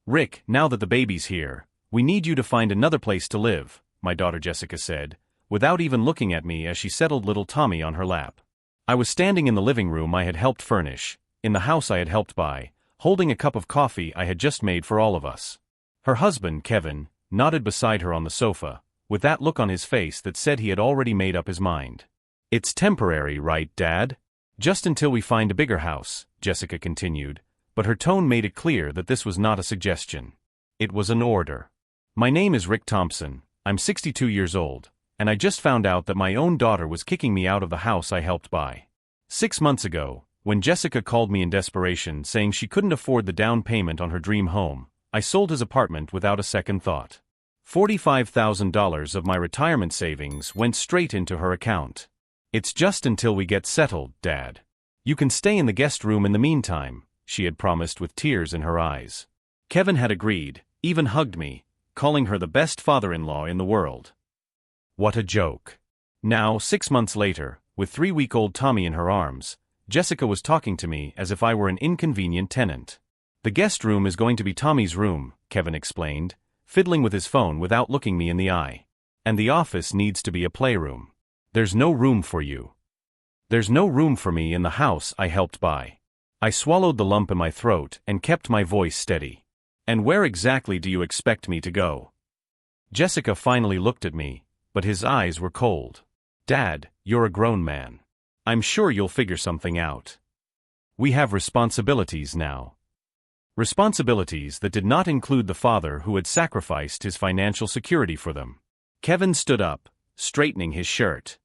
Rick, now that the baby's here, we need you to find another place to live, my daughter Jessica said, without even looking at me as she settled little Tommy on her lap. I was standing in the living room I had helped furnish, in the house I had helped buy, holding a cup of coffee I had just made for all of us. Her husband, Kevin, nodded beside her on the sofa, with that look on his face that said he had already made up his mind. It's temporary, right, Dad? Just until we find a bigger house, Jessica continued, but her tone made it clear that this was not a suggestion. It was an order. My name is Rick Thompson, I'm 62 years old, and I just found out that my own daughter was kicking me out of the house I helped buy. 6 months ago, when Jessica called me in desperation saying she couldn't afford the down payment on her dream home, I sold his apartment without a second thought. $45,000 of my retirement savings went straight into her account. It's just until we get settled, Dad. You can stay in the guest room in the meantime, she had promised with tears in her eyes. Kevin had agreed, even hugged me, calling her the best father-in-law in the world. What a joke. Now, 6 months later, with 3-week-old Tommy in her arms, Jessica was talking to me as if I were an inconvenient tenant. The guest room is going to be Tommy's room, Kevin explained, fiddling with his phone without looking me in the eye. And the office needs to be a playroom. There's no room for you. There's no room for me in the house I helped buy. I swallowed the lump in my throat and kept my voice steady. And where exactly do you expect me to go? Jessica finally looked at me, but his eyes were cold. Dad, you're a grown man. I'm sure you'll figure something out. We have responsibilities now. Responsibilities that did not include the father who had sacrificed his financial security for them. Kevin stood up, straightening his shirt.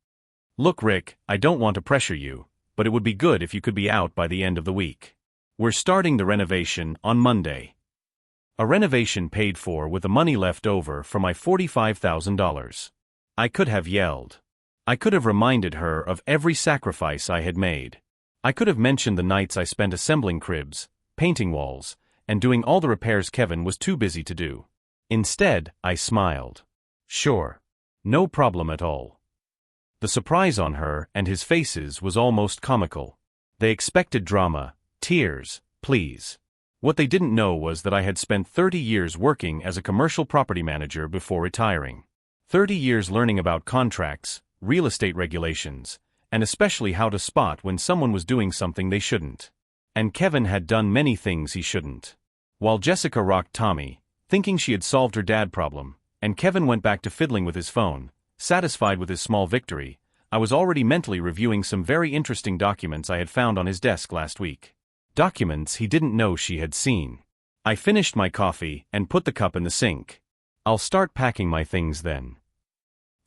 Look, Rick, I don't want to pressure you, but it would be good if you could be out by the end of the week. We're starting the renovation on Monday. A renovation paid for with the money left over from my $45,000. I could have yelled. I could have reminded her of every sacrifice I had made. I could have mentioned the nights I spent assembling cribs, painting walls, and doing all the repairs Kevin was too busy to do. Instead, I smiled. Sure. No problem at all. The surprise on her and his faces was almost comical. They expected drama, tears, pleas. What they didn't know was that I had spent 30 years working as a commercial property manager before retiring. 30 years learning about contracts, real estate regulations, and especially how to spot when someone was doing something they shouldn't. And Kevin had done many things he shouldn't. While Jessica rocked Tommy, thinking she had solved her dad problem, and Kevin went back to fiddling with his phone, satisfied with his small victory, I was already mentally reviewing some very interesting documents I had found on his desk last week. Documents he didn't know she had seen. I finished my coffee and put the cup in the sink. I'll start packing my things then.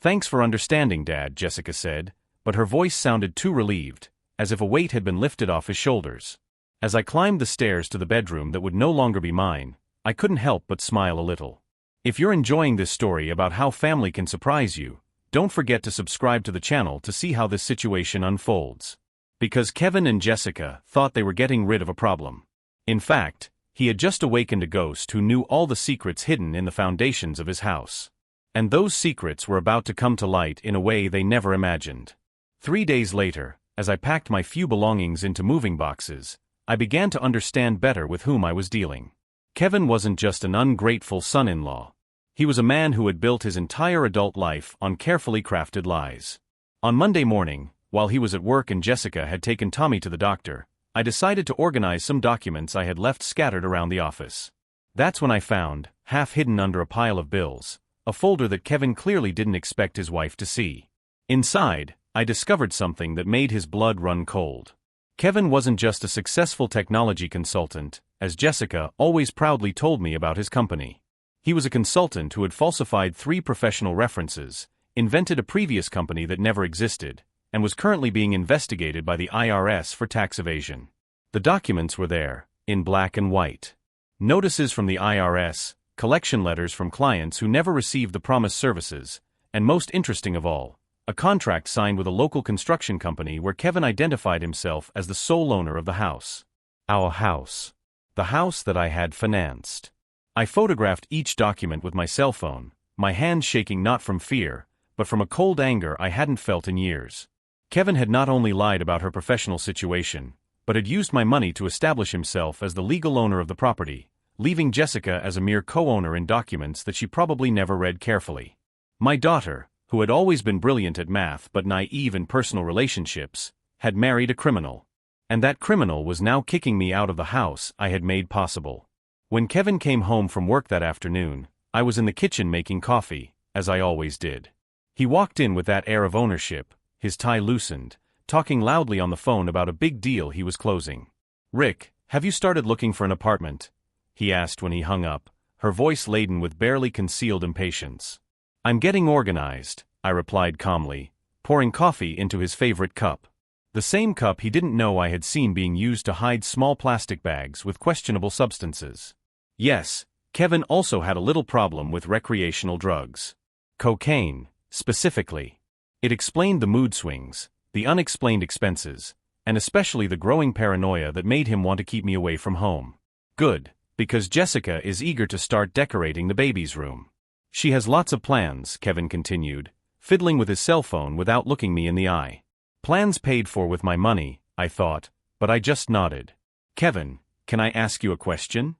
Thanks for understanding, Dad, Jessica said, but her voice sounded too relieved, as if a weight had been lifted off his shoulders. As I climbed the stairs to the bedroom that would no longer be mine, I couldn't help but smile a little. If you're enjoying this story about how family can surprise you, don't forget to subscribe to the channel to see how this situation unfolds. Because Kevin and Jessica thought they were getting rid of a problem. In fact, he had just awakened a ghost who knew all the secrets hidden in the foundations of his house. And those secrets were about to come to light in a way they never imagined. 3 days later, as I packed my few belongings into moving boxes, I began to understand better with whom I was dealing. Kevin wasn't just an ungrateful son-in-law. He was a man who had built his entire adult life on carefully crafted lies. On Monday morning, while he was at work and Jessica had taken Tommy to the doctor, I decided to organize some documents I had left scattered around the office. That's when I found, half hidden under a pile of bills, a folder that Kevin clearly didn't expect his wife to see. Inside, I discovered something that made his blood run cold. Kevin wasn't just a successful technology consultant, as Jessica always proudly told me about his company. He was a consultant who had falsified 3 professional references, invented a previous company that never existed, and was currently being investigated by the IRS for tax evasion. The documents were there, in black and white. Notices from the IRS, collection letters from clients who never received the promised services, and most interesting of all, a contract signed with a local construction company where Kevin identified himself as the sole owner of the house. Our house. The house that I had financed. I photographed each document with my cell phone, my hands shaking not from fear, but from a cold anger I hadn't felt in years. Kevin had not only lied about her professional situation, but had used my money to establish himself as the legal owner of the property, leaving Jessica as a mere co-owner in documents that she probably never read carefully. My daughter, who had always been brilliant at math but naive in personal relationships, had married a criminal. And that criminal was now kicking me out of the house I had made possible. When Kevin came home from work that afternoon, I was in the kitchen making coffee, as I always did. He walked in with that air of ownership, his tie loosened, talking loudly on the phone about a big deal he was closing. "Rick, have you started looking for an apartment?" he asked when he hung up, her voice laden with barely concealed impatience. "I'm getting organized," I replied calmly, pouring coffee into his favorite cup. The same cup he didn't know I had seen being used to hide small plastic bags with questionable substances. Yes, Kevin also had a little problem with recreational drugs. Cocaine, specifically. It explained the mood swings, the unexplained expenses, and especially the growing paranoia that made him want to keep me away from home. Good, because Jessica is eager to start decorating the baby's room. "She has lots of plans," Kevin continued, fiddling with his cell phone without looking me in the eye. Plans paid for with my money, I thought, but I just nodded. "Kevin, can I ask you a question?"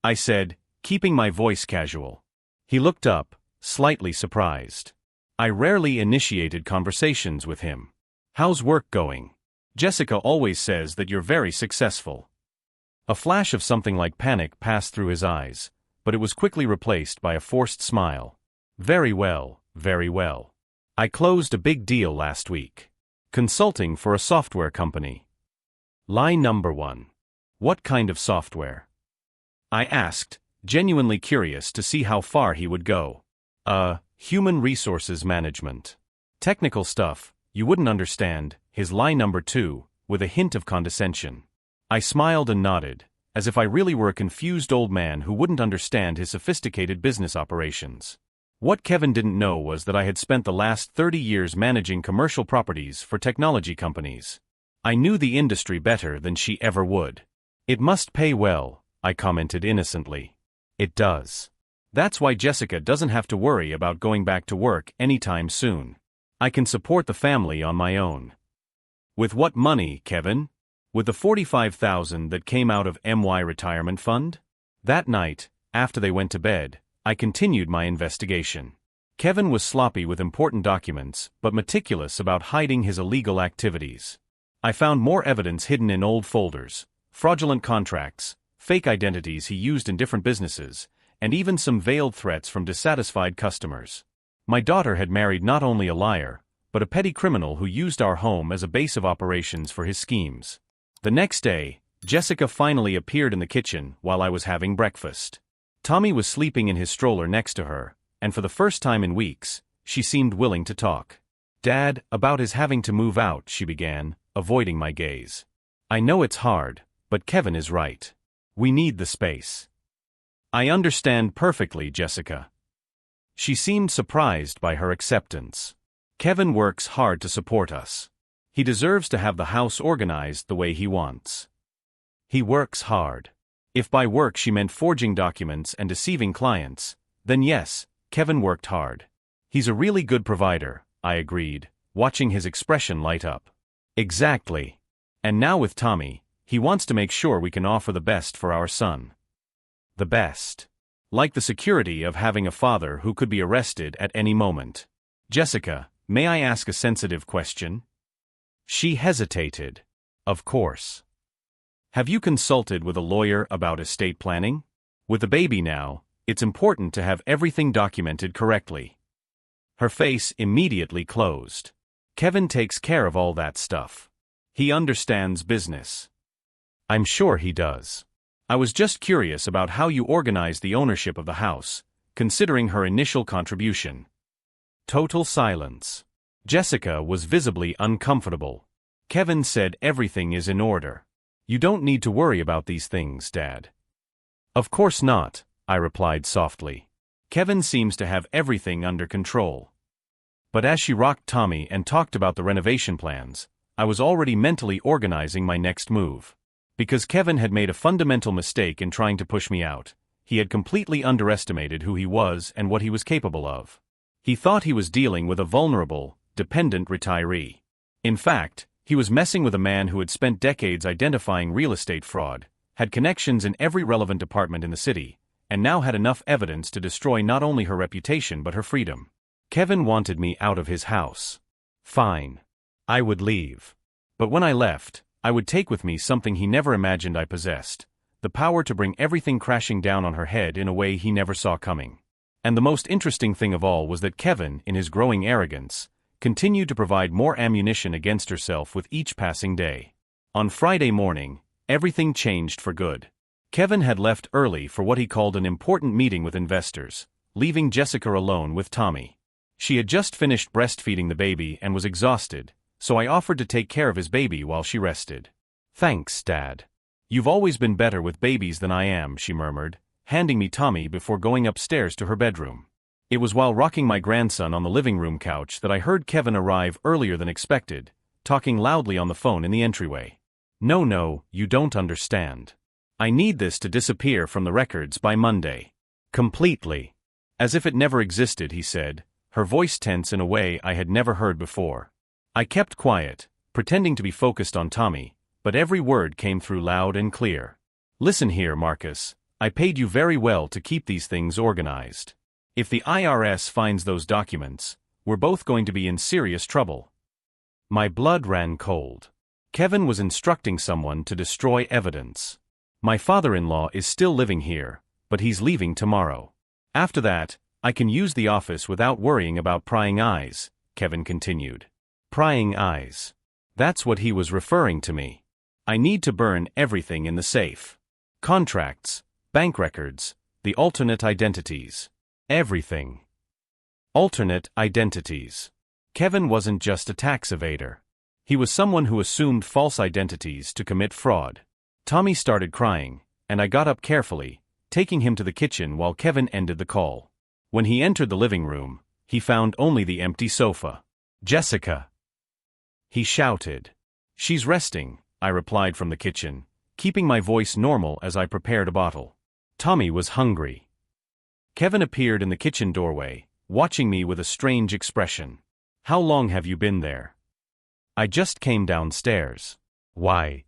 I said, keeping my voice casual. He looked up, slightly surprised. I rarely initiated conversations with him. "How's work going? Jessica always says that you're very successful." A flash of something like panic passed through his eyes, but it was quickly replaced by a forced smile. "Very well, very well. I closed a big deal last week. Consulting for a software company." Lie number 1. "What kind of software?" I asked, genuinely curious to see how far he would go. Human resources management. Technical stuff, you wouldn't understand," his lie number 2, with a hint of condescension. I smiled and nodded, as if I really were a confused old man who wouldn't understand his sophisticated business operations. What Kevin didn't know was that I had spent the last 30 years managing commercial properties for technology companies. I knew the industry better than she ever would. "It must pay well," I commented innocently. "It does. That's why Jessica doesn't have to worry about going back to work anytime soon. I can support the family on my own." "With what money, Kevin?" "With the $45,000 that came out of my retirement fund?" That night, after they went to bed, I continued my investigation. Kevin was sloppy with important documents, but meticulous about hiding his illegal activities. I found more evidence hidden in old folders, fraudulent contracts, fake identities he used in different businesses, and even some veiled threats from dissatisfied customers. My daughter had married not only a liar, but a petty criminal who used our home as a base of operations for his schemes. The next day, Jessica finally appeared in the kitchen while I was having breakfast. Tommy was sleeping in his stroller next to her, and for the first time in weeks, she seemed willing to talk. "Dad, about his having to move out," she began, avoiding my gaze. "I know it's hard, but Kevin is right. We need the space." "I understand perfectly, Jessica." She seemed surprised by her acceptance. "Kevin works hard to support us. He deserves to have the house organized the way he wants." He works hard. If by work she meant forging documents and deceiving clients, then yes, Kevin worked hard. "He's a really good provider," I agreed, watching his expression light up. "Exactly. And now with Tommy, he wants to make sure we can offer the best for our son." The best. Like the security of having a father who could be arrested at any moment. "Jessica, may I ask a sensitive question?" She hesitated. "Of course. Have you consulted with a lawyer about estate planning? With a baby now, it's important to have everything documented correctly." Her face immediately closed. "Kevin takes care of all that stuff. He understands business." "I'm sure he does. I was just curious about how you organize the ownership of the house, considering her initial contribution." Total silence. Jessica was visibly uncomfortable. "Kevin said everything is in order. You don't need to worry about these things, Dad." "Of course not," I replied softly. "Kevin seems to have everything under control." But as she rocked Tommy and talked about the renovation plans, I was already mentally organizing my next move. Because Kevin had made a fundamental mistake in trying to push me out, he had completely underestimated who he was and what he was capable of. He thought he was dealing with a vulnerable, dependent retiree. In fact, he was messing with a man who had spent decades identifying real estate fraud, had connections in every relevant department in the city, and now had enough evidence to destroy not only her reputation but her freedom. Kevin wanted me out of his house. Fine. I would leave. But when I left, I would take with me something he never imagined I possessed, the power to bring everything crashing down on her head in a way he never saw coming. And the most interesting thing of all was that Kevin, in his growing arrogance, continued to provide more ammunition against herself with each passing day. On Friday morning, everything changed for good. Kevin had left early for what he called an important meeting with investors, leaving Jessica alone with Tommy. She had just finished breastfeeding the baby and was exhausted, so I offered to take care of his baby while she rested. "Thanks, Dad. You've always been better with babies than I am," she murmured, handing me Tommy before going upstairs to her bedroom. It was while rocking my grandson on the living room couch that I heard Kevin arrive earlier than expected, talking loudly on the phone in the entryway. No, you don't understand. I need this to disappear from the records by Monday. Completely. As if it never existed, he said, her voice tense in a way I had never heard before. I kept quiet, pretending to be focused on Tommy, but every word came through loud and clear. "Listen here, Marcus. I paid you very well to keep these things organized. If the IRS finds those documents, we're both going to be in serious trouble." My blood ran cold. Kevin was instructing someone to destroy evidence. "My father-in-law is still living here, but he's leaving tomorrow. After that, I can use the office without worrying about prying eyes," Kevin continued. Prying eyes. That's what he was referring to me. I need to burn everything in the safe. Contracts, bank records, the alternate identities. Everything. Alternate identities. Kevin wasn't just a tax evader. He was someone who assumed false identities to commit fraud. Tommy started crying, and I got up carefully, taking him to the kitchen while Kevin ended the call. When he entered the living room, he found only the empty sofa. "Jessica!" he shouted. "She's resting," I replied from the kitchen, keeping my voice normal as I prepared a bottle. Tommy was hungry. Kevin appeared in the kitchen doorway, watching me with a strange expression. "How long have you been there?" "I just came downstairs." "Why?"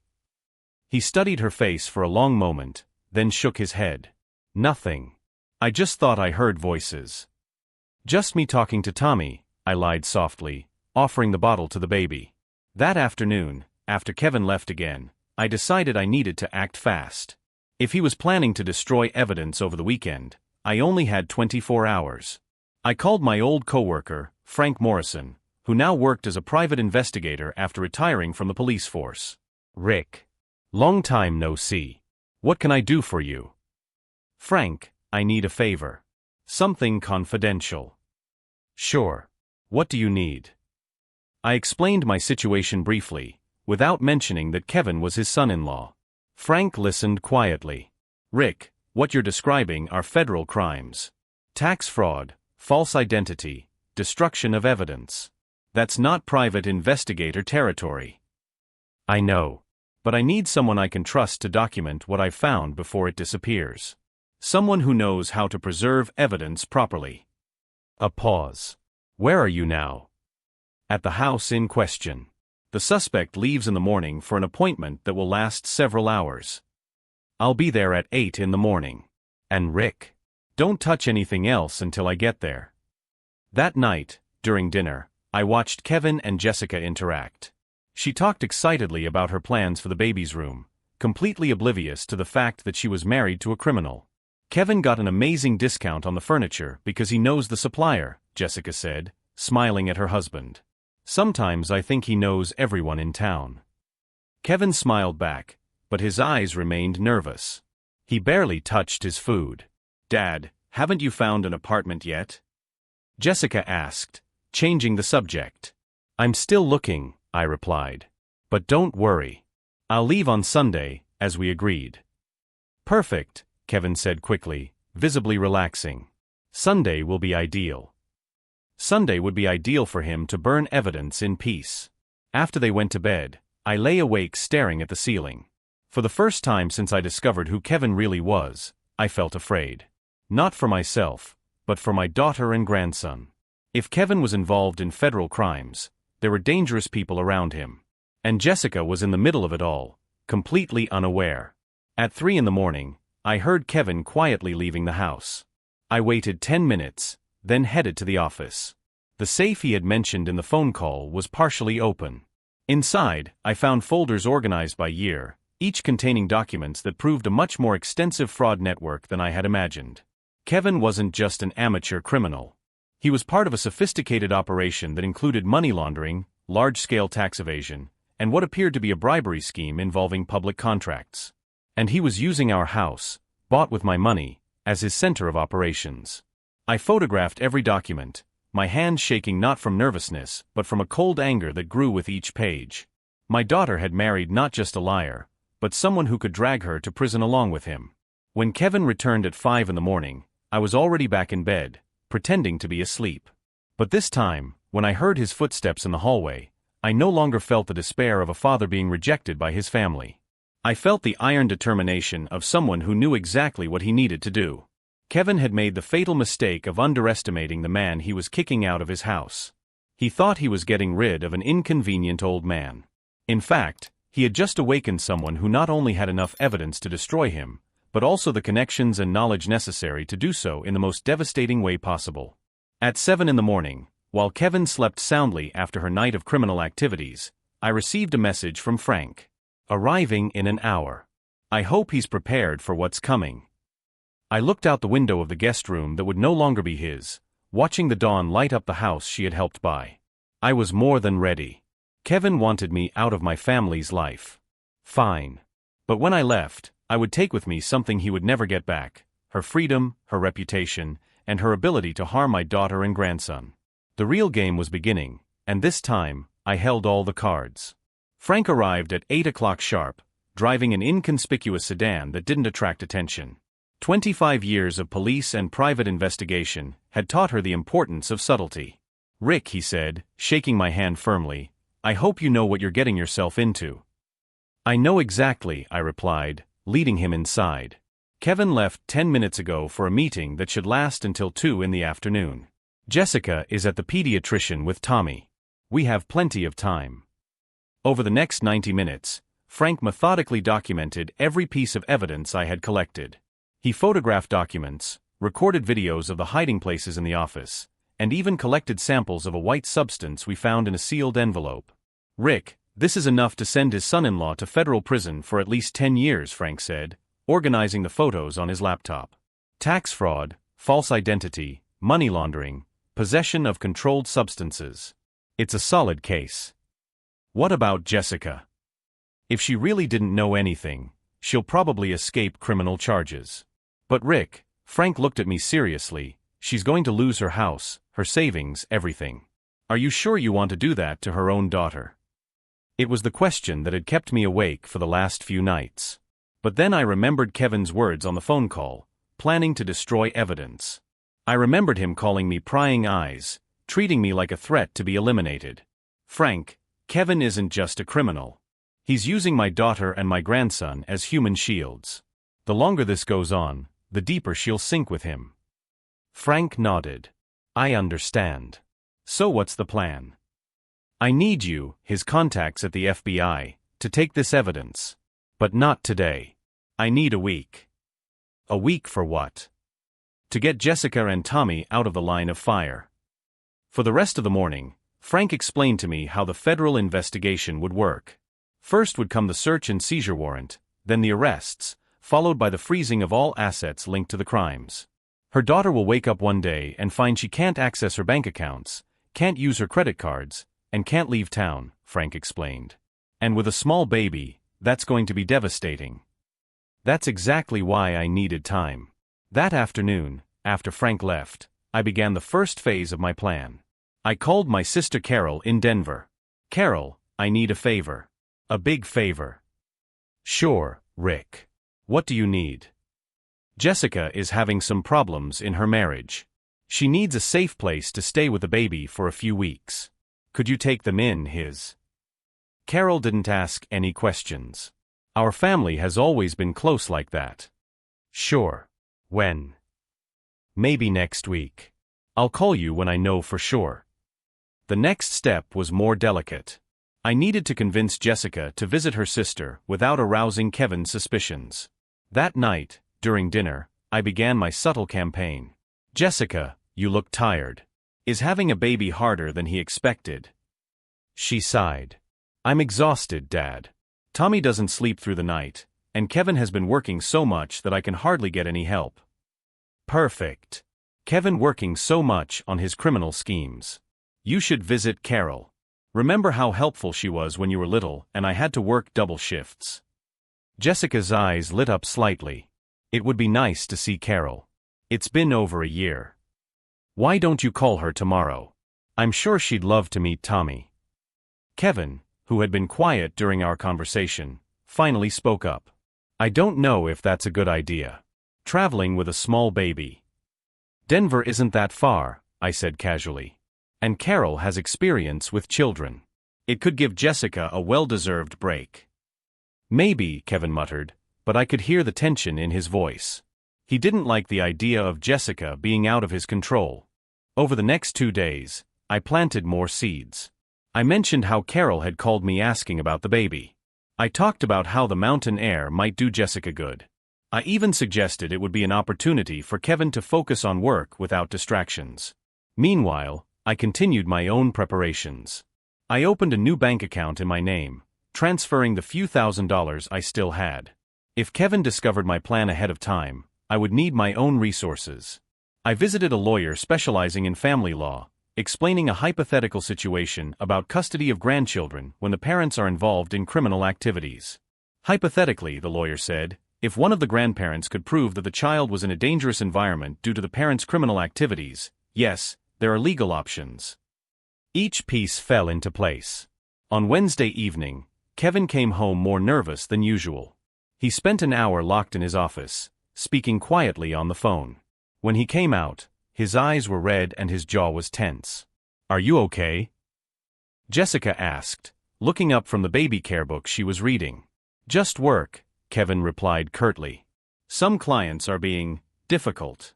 He studied her face for a long moment, then shook his head. "Nothing. I just thought I heard voices." "Just me talking to Tommy," I lied softly, offering the bottle to the baby. That afternoon, after Kevin left again, I decided I needed to act fast. If he was planning to destroy evidence over the weekend, I only had 24 hours. I called my old coworker, Frank Morrison, who now worked as a private investigator after retiring from the police force. "Rick. Long time no see. What can I do for you?" "Frank, I need a favor. Something confidential." "Sure. What do you need?" I explained my situation briefly, without mentioning that Kevin was his son-in-law. Frank listened quietly. "Rick, what you're describing are federal crimes. Tax fraud, false identity, destruction of evidence. That's not private investigator territory." "I know. But I need someone I can trust to document what I've found before it disappears. Someone who knows how to preserve evidence properly." A pause. "Where are you now?" "At the house in question. The suspect leaves in the morning for an appointment that will last several hours. I'll be there at 8 in the morning. And Rick, don't touch anything else until I get there." That night, during dinner, I watched Kevin and Jessica interact. She talked excitedly about her plans for the baby's room, completely oblivious to the fact that she was married to a criminal. "Kevin got an amazing discount on the furniture because he knows the supplier," Jessica said, smiling at her husband. "Sometimes I think he knows everyone in town." Kevin smiled back, but his eyes remained nervous. He barely touched his food. "Dad, haven't you found an apartment yet?" Jessica asked, changing the subject. "I'm still looking," I replied. "But don't worry. I'll leave on Sunday, as we agreed." "Perfect," Kevin said quickly, visibly relaxing. "Sunday will be ideal." Sunday would be ideal for him to burn evidence in peace. After they went to bed, I lay awake staring at the ceiling. For the first time since I discovered who Kevin really was, I felt afraid. Not for myself, but for my daughter and grandson. If Kevin was involved in federal crimes, there were dangerous people around him. And Jessica was in the middle of it all, completely unaware. At 3 in the morning, I heard Kevin quietly leaving the house. I waited 10 minutes, then headed to the office. The safe he had mentioned in the phone call was partially open. Inside, I found folders organized by year, each containing documents that proved a much more extensive fraud network than I had imagined. Kevin wasn't just an amateur criminal. He was part of a sophisticated operation that included money laundering, large-scale tax evasion, and what appeared to be a bribery scheme involving public contracts. And he was using our house, bought with my money, as his center of operations. I photographed every document, my hands shaking not from nervousness but from a cold anger that grew with each page. My daughter had married not just a liar, but someone who could drag her to prison along with him. When Kevin returned at 5 in the morning, I was already back in bed, pretending to be asleep. But this time, when I heard his footsteps in the hallway, I no longer felt the despair of a father being rejected by his family. I felt the iron determination of someone who knew exactly what he needed to do. Kevin had made the fatal mistake of underestimating the man he was kicking out of his house. He thought he was getting rid of an inconvenient old man. In fact, he had just awakened someone who not only had enough evidence to destroy him, but also the connections and knowledge necessary to do so in the most devastating way possible. At 7 in the morning, while Kevin slept soundly after her night of criminal activities, I received a message from Frank. Arriving in an hour. I hope he's prepared for what's coming. I looked out the window of the guest room that would no longer be his, watching the dawn light up the house she had helped buy. I was more than ready. Kevin wanted me out of my family's life. Fine. But when I left, I would take with me something he would never get back: her freedom, her reputation, and her ability to harm my daughter and grandson. The real game was beginning, and this time, I held all the cards. Frank arrived at 8 o'clock sharp, driving an inconspicuous sedan that didn't attract attention. 25 years of police and private investigation had taught her the importance of subtlety. "Rick," he said, shaking my hand firmly, "I hope you know what you're getting yourself into." "I know exactly," I replied, leading him inside. Kevin left 10 minutes ago for a meeting that should last until 2 in the afternoon. Jessica is at the pediatrician with Tommy. We have plenty of time. Over the next 90 minutes, Frank methodically documented every piece of evidence I had collected. He photographed documents, recorded videos of the hiding places in the office, and even collected samples of a white substance we found in a sealed envelope. "Rick, this is enough to send his son-in-law to federal prison for at least 10 years, Frank said, organizing the photos on his laptop. "Tax fraud, false identity, money laundering, possession of controlled substances. It's a solid case." "What about Jessica? If she really didn't know anything, she'll probably escape criminal charges." "But Rick," Frank looked at me seriously, "she's going to lose her house, her savings, everything. Are you sure you want to do that to her own daughter?" It was the question that had kept me awake for the last few nights. But then I remembered Kevin's words on the phone call, planning to destroy evidence. I remembered him calling me prying eyes, treating me like a threat to be eliminated. "Frank, Kevin isn't just a criminal. He's using my daughter and my grandson as human shields. The longer this goes on, the deeper she'll sink with him." Frank nodded. "I understand. So what's the plan?" "I need you, his contacts at the FBI, to take this evidence. But not today. I need a week." "A week for what?" "To get Jessica and Tommy out of the line of fire." For the rest of the morning, Frank explained to me how the federal investigation would work. First would come the search and seizure warrant, then the arrests, followed by the freezing of all assets linked to the crimes. "Her daughter will wake up one day and find she can't access her bank accounts, can't use her credit cards, and can't leave town," Frank explained. "And with a small baby, that's going to be devastating." That's exactly why I needed time. That afternoon, after Frank left, I began the first phase of my plan. I called my sister Carol in Denver. "Carol, I need a favor." "A big favor." "Sure, Rick. What do you need?" "Jessica is having some problems in her marriage. She needs a safe place to stay with the baby for a few weeks. Could you take them in his?" Carol didn't ask any questions. Our family has always been close like that. "Sure. When?" "Maybe next week. I'll call you when I know for sure." The next step was more delicate. I needed to convince Jessica to visit her sister without arousing Kevin's suspicions. That night, during dinner, I began my subtle campaign. Jessica, you look tired. Is having a baby harder than he expected? She sighed. I'm exhausted, Dad. Tommy doesn't sleep through the night, and Kevin has been working so much that I can hardly get any help. Perfect. Kevin working so much on his criminal schemes. You should visit Carol. Remember how helpful she was when you were little and I had to work double shifts? Jessica's eyes lit up slightly. It would be nice to see Carol. It's been over a year. Why don't you call her tomorrow? I'm sure she'd love to meet Tommy. Kevin, who had been quiet during our conversation, finally spoke up. I don't know if that's a good idea. Traveling with a small baby. Denver isn't that far, I said casually. And Carol has experience with children. It could give Jessica a well-deserved break. Maybe, Kevin muttered, but I could hear the tension in his voice. He didn't like the idea of Jessica being out of his control. Over the next 2 days, I planted more seeds. I mentioned how Carol had called me asking about the baby. I talked about how the mountain air might do Jessica good. I even suggested it would be an opportunity for Kevin to focus on work without distractions. Meanwhile, I continued my own preparations. I opened a new bank account in my name, transferring the few $1,000s I still had. If Kevin discovered my plan ahead of time, I would need my own resources. I visited a lawyer specializing in family law, explaining a hypothetical situation about custody of grandchildren when the parents are involved in criminal activities. Hypothetically, the lawyer said, if one of the grandparents could prove that the child was in a dangerous environment due to the parents' criminal activities, yes, there are legal options. Each piece fell into place. On Wednesday evening, Kevin came home more nervous than usual. He spent an hour locked in his office, speaking quietly on the phone. When he came out, his eyes were red and his jaw was tense. Are you okay? Jessica asked, looking up from the baby care book she was reading. Just work, Kevin replied curtly. Some clients are being difficult.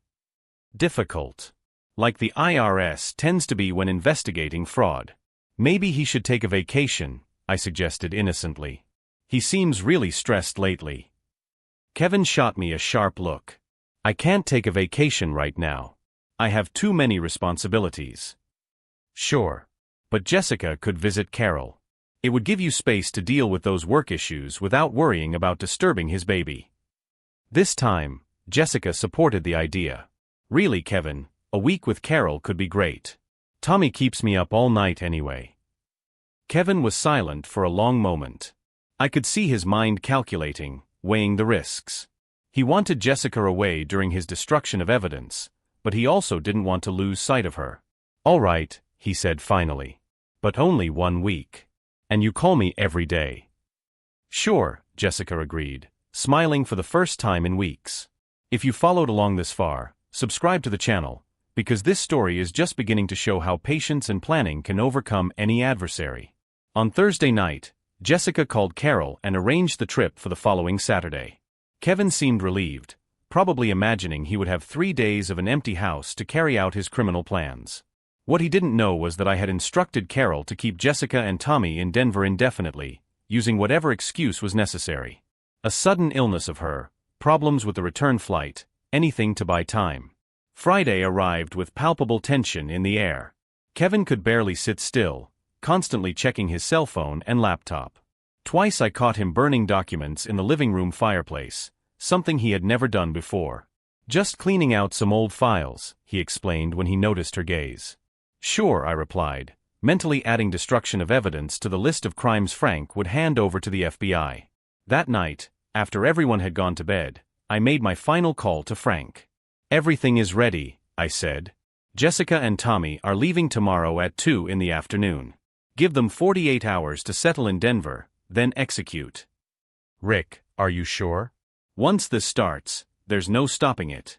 Difficult. Like the IRS tends to be when investigating fraud. Maybe he should take a vacation, I suggested innocently. He seems really stressed lately. Kevin shot me a sharp look. I can't take a vacation right now. I have too many responsibilities. Sure. But Jessica could visit Carol. It would give you space to deal with those work issues without worrying about disturbing his baby. This time, Jessica supported the idea. Really, Kevin, a week with Carol could be great. Tommy keeps me up all night anyway. Kevin was silent for a long moment. I could see his mind calculating, weighing the risks. He wanted Jessica away during his destruction of evidence, but he also didn't want to lose sight of her. All right, he said finally. But only 1 week. And you call me every day. Sure, Jessica agreed, smiling for the first time in weeks. If you followed along this far, subscribe to the channel, because this story is just beginning to show how patience and planning can overcome any adversary. On Thursday night, Jessica called Carol and arranged the trip for the following Saturday. Kevin seemed relieved, probably imagining he would have 3 days of an empty house to carry out his criminal plans. What he didn't know was that I had instructed Carol to keep Jessica and Tommy in Denver indefinitely, using whatever excuse was necessary. A sudden illness of her, problems with the return flight, anything to buy time. Friday arrived with palpable tension in the air. Kevin could barely sit still, constantly checking his cell phone and laptop. Twice I caught him burning documents in the living room fireplace, something he had never done before. Just cleaning out some old files, he explained when he noticed her gaze. Sure, I replied, mentally adding destruction of evidence to the list of crimes Frank would hand over to the FBI. That night, after everyone had gone to bed, I made my final call to Frank. Everything is ready, I said. Jessica and Tommy are leaving tomorrow at 2 in the afternoon. Give them 48 hours to settle in Denver, then execute. Rick, are you sure? Once this starts, there's no stopping it.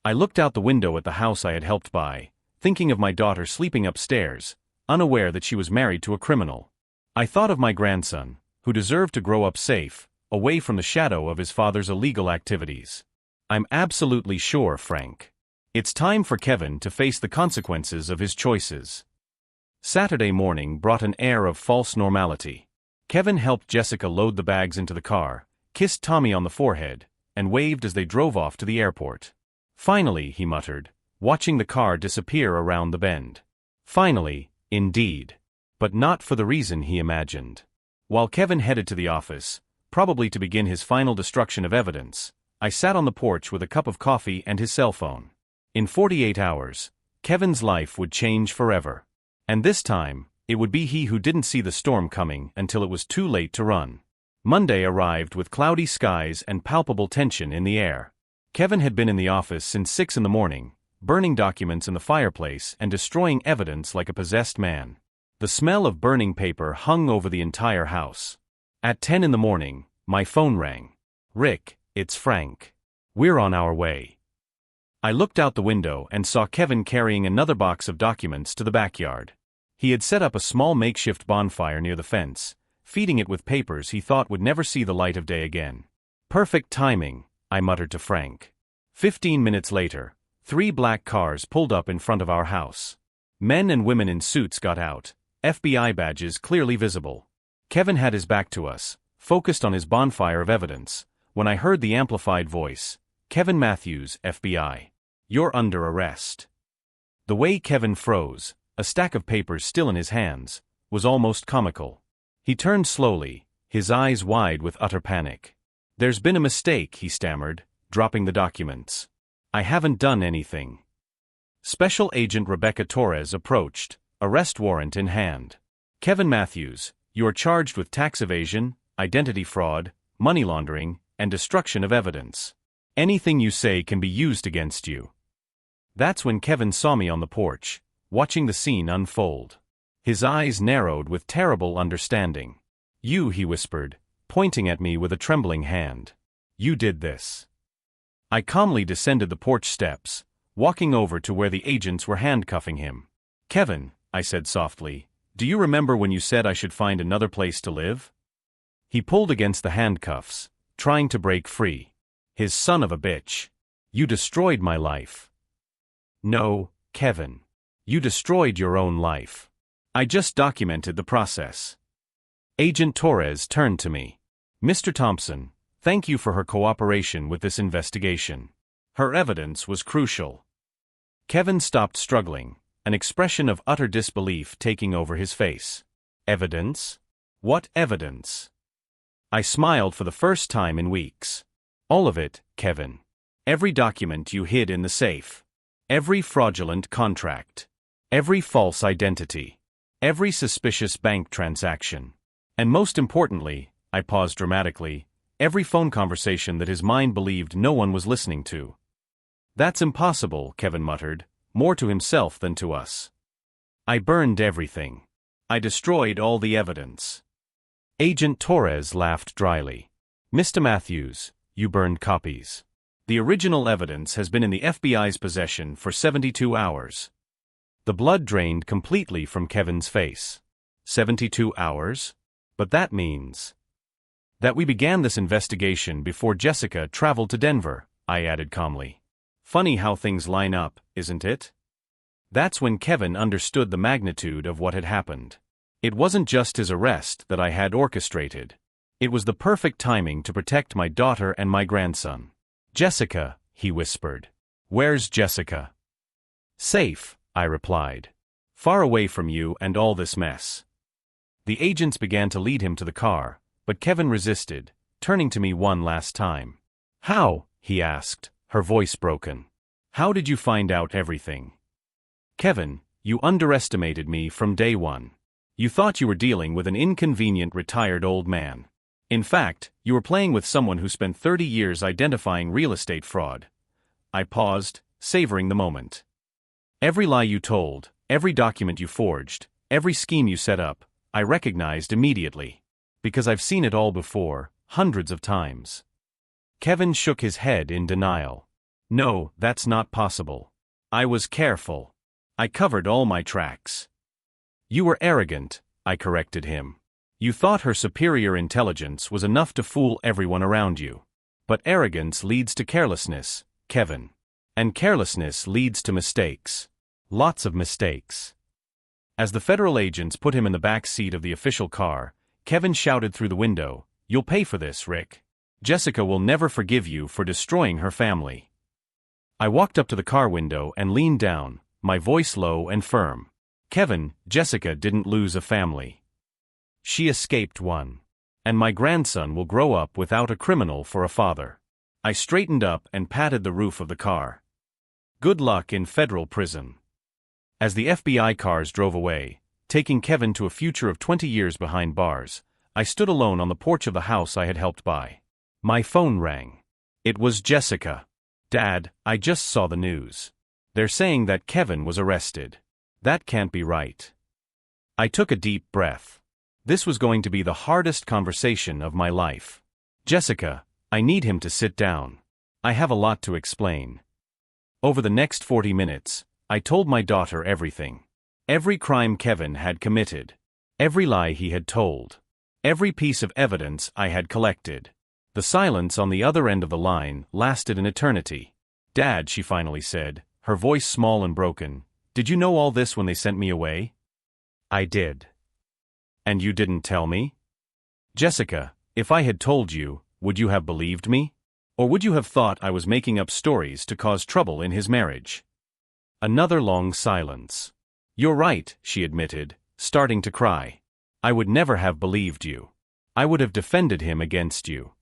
I looked out the window at the house I had helped buy, thinking of my daughter sleeping upstairs, unaware that she was married to a criminal. I thought of my grandson, who deserved to grow up safe, away from the shadow of his father's illegal activities. I'm absolutely sure, Frank. It's time for Kevin to face the consequences of his choices. Saturday morning brought an air of false normality. Kevin helped Jessica load the bags into the car, kissed Tommy on the forehead, and waved as they drove off to the airport. "Finally," he muttered, watching the car disappear around the bend. Finally, indeed. But not for the reason he imagined. While Kevin headed to the office, probably to begin his final destruction of evidence, I sat on the porch with a cup of coffee and his cell phone. In 48 hours, Kevin's life would change forever. And this time, it would be he who didn't see the storm coming until it was too late to run. Monday arrived with cloudy skies and palpable tension in the air. Kevin had been in the office since 6 in the morning, burning documents in the fireplace and destroying evidence like a possessed man. The smell of burning paper hung over the entire house. At 10 in the morning, my phone rang. "Rick, it's Frank. We're on our way." I looked out the window and saw Kevin carrying another box of documents to the backyard. He had set up a small makeshift bonfire near the fence, feeding it with papers he thought would never see the light of day again. "Perfect timing," I muttered to Frank. 15 minutes later, 3 black cars pulled up in front of our house. Men and women in suits got out, FBI badges clearly visible. Kevin had his back to us, focused on his bonfire of evidence, when I heard the amplified voice, "Kevin Matthews, FBI. You're under arrest." The way Kevin froze, a stack of papers still in his hands, was almost comical. He turned slowly, his eyes wide with utter panic. "There's been a mistake," he stammered, dropping the documents. "I haven't done anything." Special Agent Rebecca Torres approached, arrest warrant in hand. "Kevin Matthews, you are charged with tax evasion, identity fraud, money laundering, and destruction of evidence. Anything you say can be used against you." That's when Kevin saw me on the porch, watching the scene unfold. His eyes narrowed with terrible understanding. "You," he whispered, pointing at me with a trembling hand. "You did this." I calmly descended the porch steps, walking over to where the agents were handcuffing him. "Kevin," I said softly, "do you remember when you said I should find another place to live?" He pulled against the handcuffs, trying to break free. "His son of a bitch. You destroyed my life." "No, Kevin. You destroyed your own life. I just documented the process." Agent Torres turned to me. "Mr. Thompson, thank you for her cooperation with this investigation. Her evidence was crucial." Kevin stopped struggling, an expression of utter disbelief taking over his face. "Evidence? What evidence?" I smiled for the first time in weeks. "All of it, Kevin. Every document you hid in the safe. Every fraudulent contract. Every false identity. Every suspicious bank transaction. And most importantly," I paused dramatically, "every phone conversation that his mind believed no one was listening to." "That's impossible," Kevin muttered, more to himself than to us. "I burned everything. I destroyed all the evidence." Agent Torres laughed dryly. "Mr. Matthews, you burned copies. The original evidence has been in the FBI's possession for 72 hours. The blood drained completely from Kevin's face. 72 hours? But that means that we began this investigation before Jessica traveled to Denver, I added calmly. Funny how things line up, isn't it? That's when Kevin understood the magnitude of what had happened. It wasn't just his arrest that I had orchestrated. It was the perfect timing to protect my daughter and my grandson. "Jessica," he whispered. "Where's Jessica?" "Safe," I replied. "Far away from you and all this mess." The agents began to lead him to the car, but Kevin resisted, turning to me one last time. "How?" he asked, her voice broken. "How did you find out everything?" "Kevin, you underestimated me from day one. You thought you were dealing with an inconvenient retired old man. In fact, you were playing with someone who spent 30 years identifying real estate fraud." I paused, savoring the moment. "Every lie you told, every document you forged, every scheme you set up, I recognized immediately. Because I've seen it all before, hundreds of times." Kevin shook his head in denial. "No, that's not possible. I was careful. I covered all my tracks." "You were arrogant," I corrected him. "You thought her superior intelligence was enough to fool everyone around you. But arrogance leads to carelessness, Kevin. And carelessness leads to mistakes. Lots of mistakes." As the federal agents put him in the back seat of the official car, Kevin shouted through the window, "You'll pay for this, Rick." Jessica will never forgive you for destroying her family. I walked up to the car window and leaned down, my voice low and firm. Kevin, Jessica didn't lose a family. She escaped one. And my grandson will grow up without a criminal for a father. I straightened up and patted the roof of the car. Good luck in federal prison. As the FBI cars drove away, taking Kevin to a future of 20 years behind bars, I stood alone on the porch of the house I had helped buy. My phone rang. It was Jessica. Dad, I just saw the news. They're saying that Kevin was arrested. That can't be right. I took a deep breath. This was going to be the hardest conversation of my life. Jessica, I need him to sit down. I have a lot to explain. Over the next 40 minutes, I told my daughter everything. Every crime Kevin had committed. Every lie he had told. Every piece of evidence I had collected. The silence on the other end of the line lasted an eternity. Dad, she finally said, her voice small and broken, did you know all this when they sent me away? I did. And you didn't tell me? Jessica, if I had told you, would you have believed me? Or would you have thought I was making up stories to cause trouble in his marriage? Another long silence. You're right, she admitted, starting to cry. I would never have believed you. I would have defended him against you.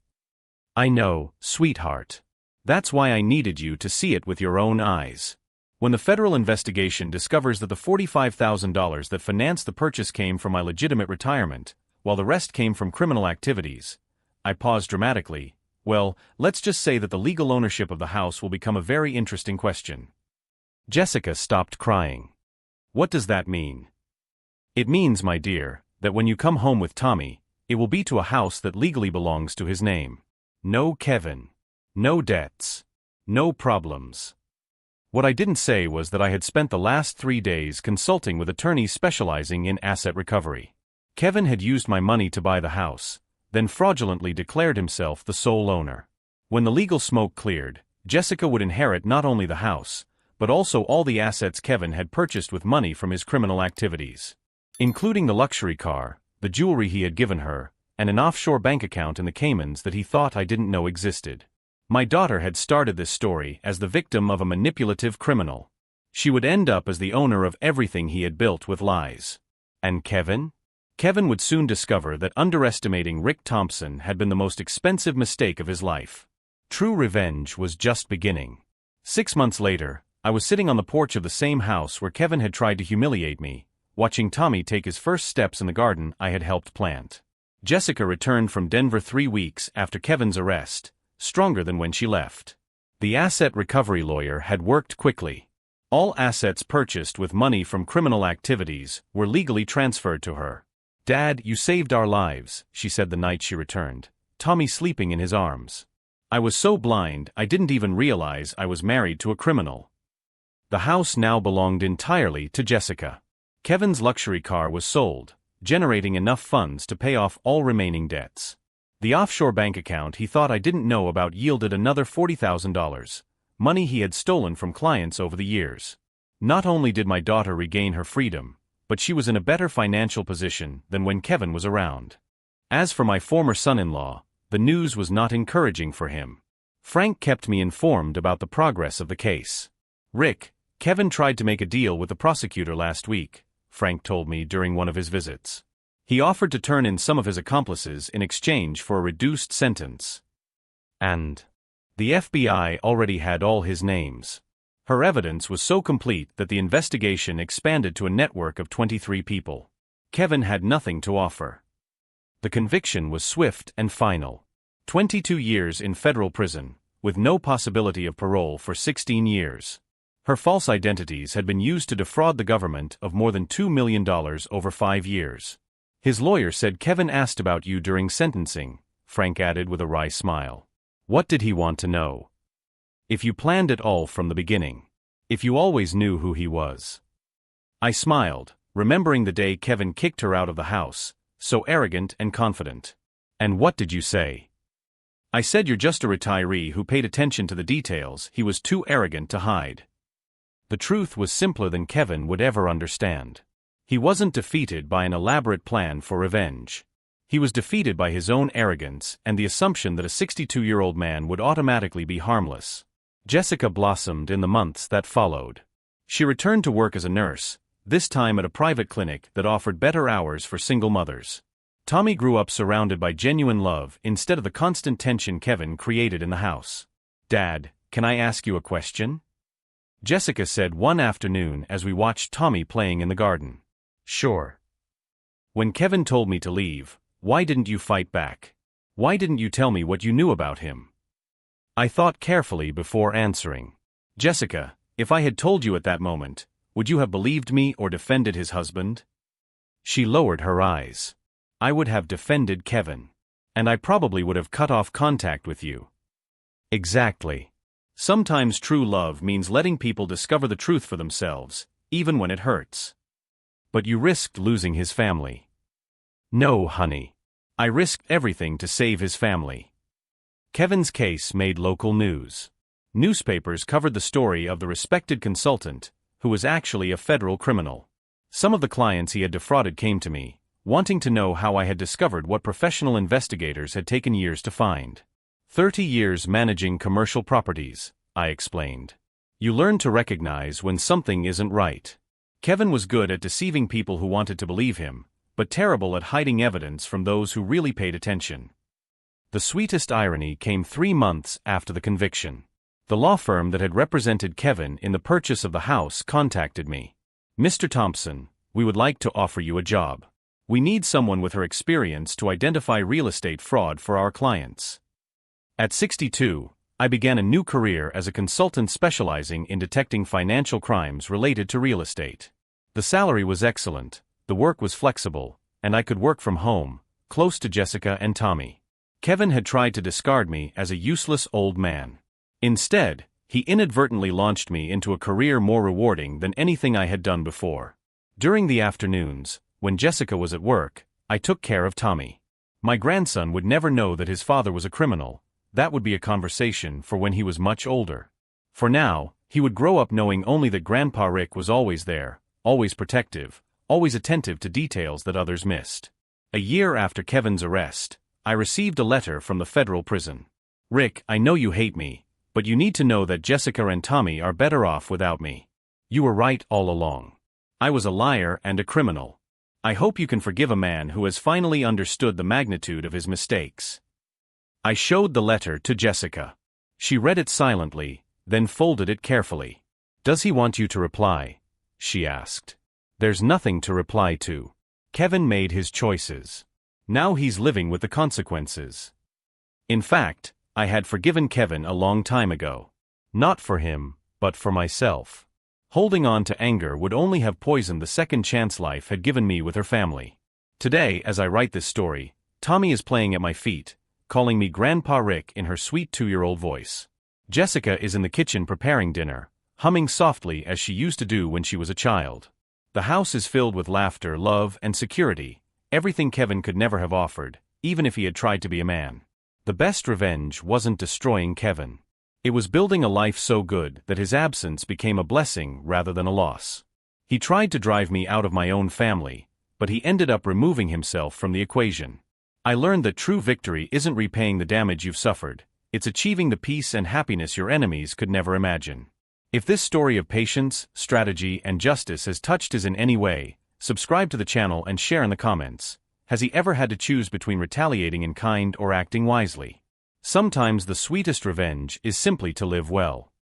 I know, sweetheart. That's why I needed you to see it with your own eyes. When the federal investigation discovers that the $45,000 that financed the purchase came from my legitimate retirement, while the rest came from criminal activities, I paused dramatically. Well, let's just say that the legal ownership of the house will become a very interesting question. Jessica stopped crying. What does that mean? It means, my dear, that when you come home with Tommy, it will be to a house that legally belongs to his name. No Kevin. No debts. No problems. What I didn't say was that I had spent the last 3 days consulting with attorneys specializing in asset recovery. Kevin had used my money to buy the house, then fraudulently declared himself the sole owner. When the legal smoke cleared, Jessica would inherit not only the house, but also all the assets Kevin had purchased with money from his criminal activities, including the luxury car, the jewelry he had given her, and an offshore bank account in the Caymans that he thought I didn't know existed. My daughter had started this story as the victim of a manipulative criminal. She would end up as the owner of everything he had built with lies. And Kevin? Kevin would soon discover that underestimating Rick Thompson had been the most expensive mistake of his life. True revenge was just beginning. 6 months later, I was sitting on the porch of the same house where Kevin had tried to humiliate me, watching Tommy take his first steps in the garden I had helped plant. Jessica returned from Denver 3 weeks after Kevin's arrest, stronger than when she left. The asset recovery lawyer had worked quickly. All assets purchased with money from criminal activities were legally transferred to her. Dad, you saved our lives, she said the night she returned, Tommy sleeping in his arms. I was so blind I didn't even realize I was married to a criminal. The house now belonged entirely to Jessica. Kevin's luxury car was sold, generating enough funds to pay off all remaining debts. The offshore bank account he thought I didn't know about yielded another $40,000, money he had stolen from clients over the years. Not only did my daughter regain her freedom, but she was in a better financial position than when Kevin was around. As for my former son-in-law, the news was not encouraging for him. Frank kept me informed about the progress of the case. Rick, Kevin tried to make a deal with the prosecutor last week, Frank told me during one of his visits. He offered to turn in some of his accomplices in exchange for a reduced sentence. And the FBI already had all his names. Her evidence was so complete that the investigation expanded to a network of 23 people. Kevin had nothing to offer. The conviction was swift and final. 22 years in federal prison, with no possibility of parole for 16 years. Her false identities had been used to defraud the government of more than $2 million over 5 years. His lawyer said Kevin asked about you during sentencing, Frank added with a wry smile. What did he want to know? If you planned it all from the beginning. If you always knew who he was. I smiled, remembering the day Kevin kicked her out of the house, so arrogant and confident. And what did you say? I said you're just a retiree who paid attention to the details he was too arrogant to hide. The truth was simpler than Kevin would ever understand. He wasn't defeated by an elaborate plan for revenge. He was defeated by his own arrogance and the assumption that a 62-year-old man would automatically be harmless. Jessica blossomed in the months that followed. She returned to work as a nurse, this time at a private clinic that offered better hours for single mothers. Tommy grew up surrounded by genuine love instead of the constant tension Kevin created in the house. "Dad, can I ask you a question?" Jessica said one afternoon as we watched Tommy playing in the garden. "Sure." "When Kevin told me to leave, why didn't you fight back? Why didn't you tell me what you knew about him?" I thought carefully before answering. "Jessica, if I had told you at that moment, would you have believed me or defended his husband?" She lowered her eyes. "I would have defended Kevin. And I probably would have cut off contact with you." Exactly. Sometimes true love means letting people discover the truth for themselves, even when it hurts. "But you risked losing his family." "No, honey. I risked everything to save his family." Kevin's case made local news. Newspapers covered the story of the respected consultant, who was actually a federal criminal. Some of the clients he had defrauded came to me, wanting to know how I had discovered what professional investigators had taken years to find. 30 years managing commercial properties, I explained. You learn to recognize when something isn't right. Kevin was good at deceiving people who wanted to believe him, but terrible at hiding evidence from those who really paid attention. The sweetest irony came 3 months after the conviction. The law firm that had represented Kevin in the purchase of the house contacted me. "Mr. Thompson, we would like to offer you a job. We need someone with her experience to identify real estate fraud for our clients." At 62, I began a new career as a consultant specializing in detecting financial crimes related to real estate. The salary was excellent, the work was flexible, and I could work from home, close to Jessica and Tommy. Kevin had tried to discard me as a useless old man. Instead, he inadvertently launched me into a career more rewarding than anything I had done before. During the afternoons, when Jessica was at work, I took care of Tommy. My grandson would never know that his father was a criminal. That would be a conversation for when he was much older. For now, he would grow up knowing only that Grandpa Rick was always there, always protective, always attentive to details that others missed. A year after Kevin's arrest, I received a letter from the federal prison. "Rick, I know you hate me, but you need to know that Jessica and Tommy are better off without me. You were right all along. I was a liar and a criminal. I hope you can forgive a man who has finally understood the magnitude of his mistakes." I showed the letter to Jessica. She read it silently, then folded it carefully. "Does he want you to reply?" she asked. "There's nothing to reply to. Kevin made his choices. Now he's living with the consequences." In fact, I had forgiven Kevin a long time ago. Not for him, but for myself. Holding on to anger would only have poisoned the second chance life had given me with her family. Today, as I write this story, Tommy is playing at my feet, calling me Grandpa Rick in her sweet 2-year-old voice. Jessica is in the kitchen preparing dinner, humming softly as she used to do when she was a child. The house is filled with laughter, love, and security, everything Kevin could never have offered, even if he had tried to be a man. The best revenge wasn't destroying Kevin. It was building a life so good that his absence became a blessing rather than a loss. He tried to drive me out of my own family, but he ended up removing himself from the equation. I learned that true victory isn't repaying the damage you've suffered, it's achieving the peace and happiness your enemies could never imagine. If this story of patience, strategy, and justice has touched us in any way, subscribe to the channel and share in the comments. Has he ever had to choose between retaliating in kind or acting wisely? Sometimes the sweetest revenge is simply to live well.